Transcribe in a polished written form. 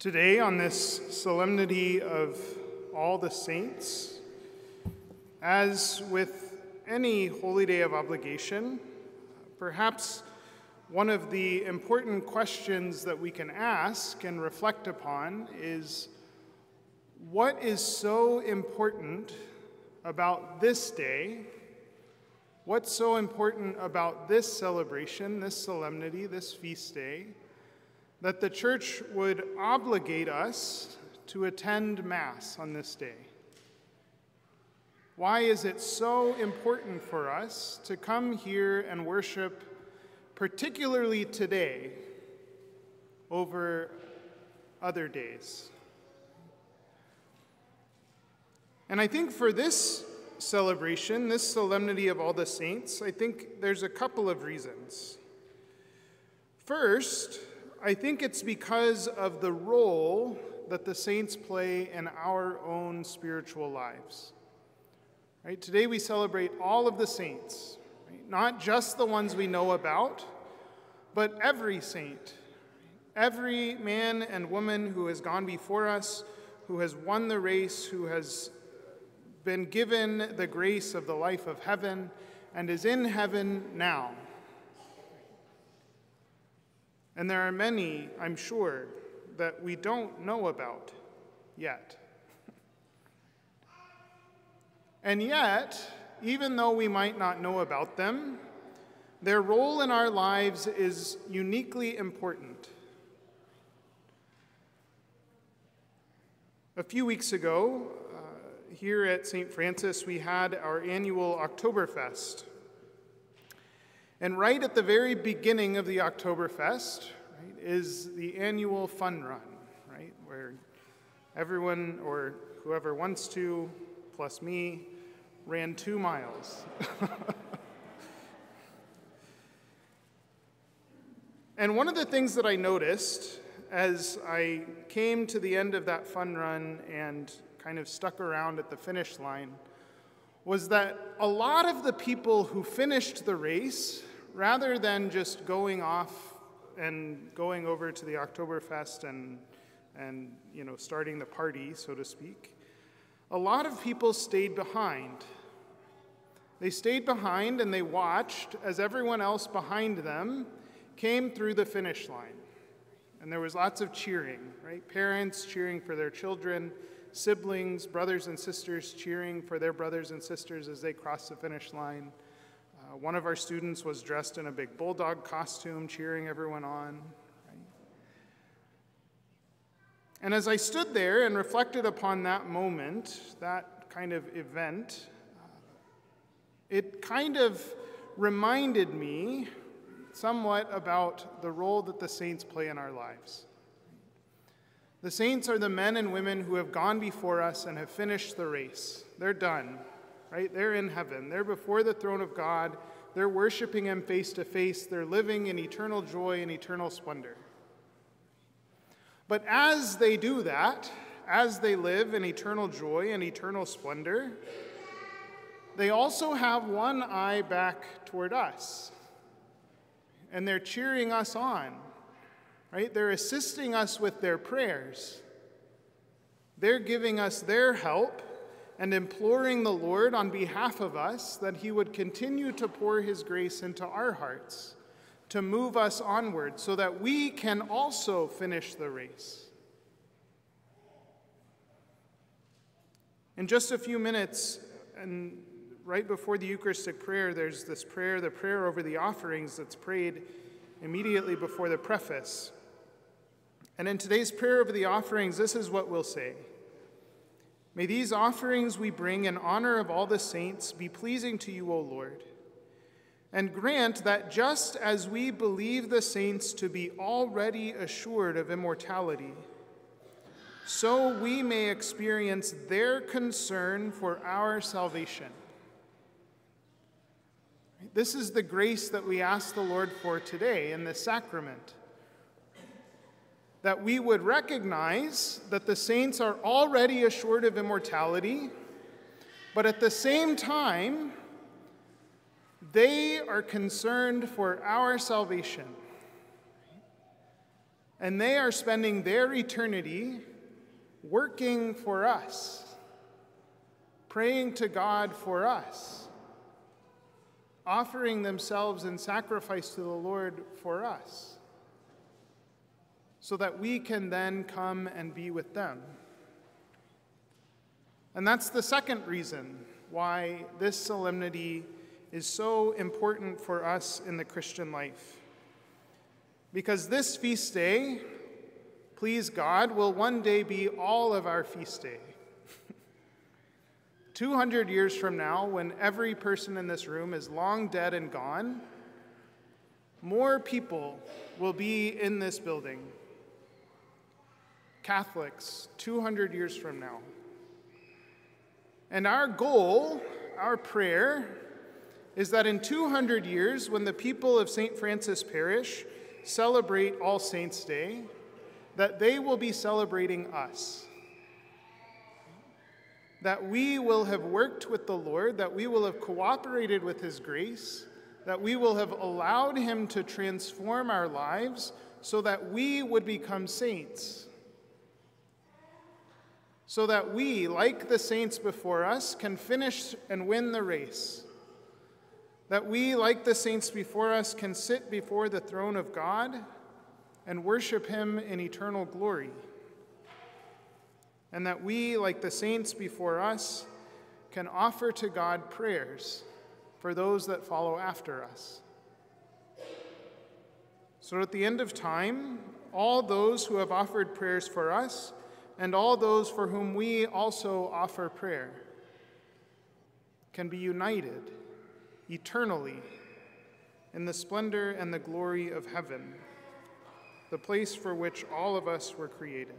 Today, on this solemnity of all the saints, as with any holy day of obligation, perhaps one of the important questions that we can ask and reflect upon is, what is so important about this day? What's so important about this celebration, this solemnity, this feast day, that the church would obligate us to attend Mass on this day? Why is it so important for us to come here and worship, particularly today, over other days? And I think for this celebration, this solemnity of all the saints, I think there's a couple of reasons. First, I think it's because of the role that the saints play in our own spiritual lives. Right? Today we celebrate all of the saints, right? Not just the ones we know about, but every saint, every man and woman who has gone before us, who has won the race, who has been given the grace of the life of heaven and is in heaven now. And there are many, I'm sure, that we don't know about yet. And yet, even though we might not know about them, their role in our lives is uniquely important. A few weeks ago, here at St. Francis, we had our annual Oktoberfest. And right at the very beginning of the Oktoberfest, right, is the annual fun run, right, where everyone or whoever wants to, plus me, ran 2 miles. And one of the things that I noticed as I came to the end of that fun run and kind of stuck around at the finish line was that a lot of the people who finished the race, rather than just going off and going over to the Oktoberfest and starting the party, so to speak, a lot of people stayed behind. They stayed behind and they watched as everyone else behind them came through the finish line. And there was lots of cheering, right? Parents cheering for their children, siblings, brothers and sisters cheering for their brothers and sisters as they crossed the finish line. One of our students was dressed in a big bulldog costume, cheering everyone on. Right? And as I stood there and reflected upon that moment, that kind of event, it kind of reminded me somewhat about the role that the saints play in our lives. The saints are the men and women who have gone before us and have finished the race. They're done, right? They're in heaven. They're before the throne of God. They're worshiping him face to face. They're living in eternal joy and eternal splendor. But as they do that, as they live in eternal joy and eternal splendor, they also have one eye back toward us. And they're cheering us on. Right? They're assisting us with their prayers. They're giving us their help and imploring the Lord on behalf of us that he would continue to pour his grace into our hearts, to move us onward so that we can also finish the race. In just a few minutes, and right before the Eucharistic prayer, there's this prayer, the prayer over the offerings that's prayed immediately before the preface. And in today's prayer over the offerings, this is what we'll say. May these offerings we bring in honor of all the saints be pleasing to you, O Lord, and grant that just as we believe the saints to be already assured of immortality, so we may experience their concern for our salvation. This is the grace that we ask the Lord for today in this sacrament. That we would recognize that the saints are already assured of immortality, but at the same time, they are concerned for our salvation. And they are spending their eternity working for us, praying to God for us, offering themselves in sacrifice to the Lord for us, so that we can then come and be with them. And that's the second reason why this solemnity is so important for us in the Christian life. Because this feast day, please God, will one day be all of our feast day. 200 years from now, when every person in this room is long dead and gone, more people will be in this building. Catholics, 200 years from now. And our goal, our prayer, is that in 200 years, when the people of St. Francis Parish celebrate All Saints' Day, that they will be celebrating us. That we will have worked with the Lord, that we will have cooperated with His grace, that we will have allowed Him to transform our lives so that we would become saints. So that we, like the saints before us, can finish and win the race. That we, like the saints before us, can sit before the throne of God and worship Him in eternal glory. And that we, like the saints before us, can offer to God prayers for those that follow after us. So at the end of time, all those who have offered prayers for us and all those for whom we also offer prayer can be united eternally in the splendor and the glory of heaven, the place for which all of us were created.